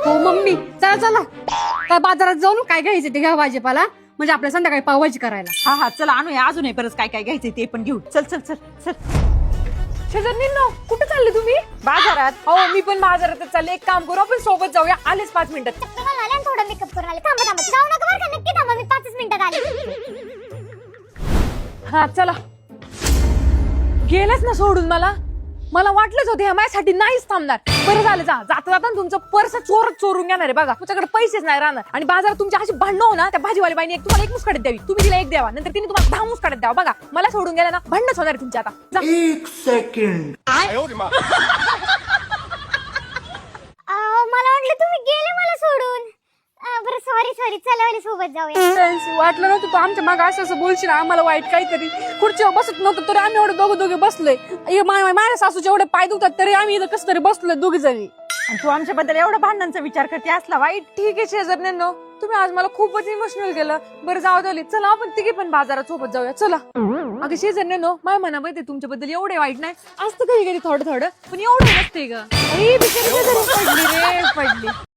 हो मम्मी, चला चला काय बाजारात जाऊन काय घ्यायचं ते घ्या भाजीपाला, म्हणजे आपल्या संध्याकाळी पावभाजी करायला. हा हा चला आणूया, अजूनही परत काय काय घ्यायचंय ते पण घेऊ. चल चल चल चल. शेजारणींनो, कुठे चालले तुम्ही? बाजारात. हो मी पण बाजारातच चालले. एक काम करू, आपण सोबत जाऊया. आलेच 5 मिनिटात. थोडा मेकअप करून आले. थांबा थांबा, जाऊ नका बरं का, नक्की थांबा, मी 5 मिनिटात आले. हा चला. गेलेच ना सोडून मला. मला वाटलंच होते ह्या माझ्यासाठी नाहीच थांबणार. बरं झालं, जा जाता जाता तुमचं पर्स चोरून घेणार आहे बघा. तुमच्याकडे पैसेच नाही राहणार. आणि बाजारात तुमची अशी भांडणं हो ना, त्या भाजीवाली बाईने तुम्हाला 1 मुस्काडत द्यावी, तुम्ही तिला 1 द्यावा, नंतर तिने तुम्हाला 10 मुस्काडत द्यावा. बघा मला सोडून गेल्या ना, भांडणच होणार आहे तुमची आता. जा. 1 सेकंड. मला वाटलं तुम्ही गेले मला सोडून. बरं सॉरी सॉरी, चला वाले सोबत जाऊया. वाटलं नव्हतं तू आमच्या मागं असं बोलशील आम्हाला वाईट काहीतरी. खुर्चीवर बसत नव्हतं तरी आम्ही एवढे दोघे बसलोय. माझ्या सासूचे एवढे पाय दुखतात तरी आम्ही इथं कसं तरी बसलोय दोघी जणी. आणि तू आमच्याबद्दल एवढा भांडणांचा विचार करते असला वाईट. ठीक आहे शेजारणींनो, तुम्ही आज मला खूपच इमोशनल केलं. बरं जाऊ दे, चला आपण तिघे पण बाजारात सोबत जाऊया. चला. अगं शेजारणींनो, माझ्या मनामध्ये तुमच्याबद्दल एवढे वाईट नाही असतं, कधी कधी थोडं थोडं, पण एवढं नसते ग. बिचारी शेजारी पडली रे पडली.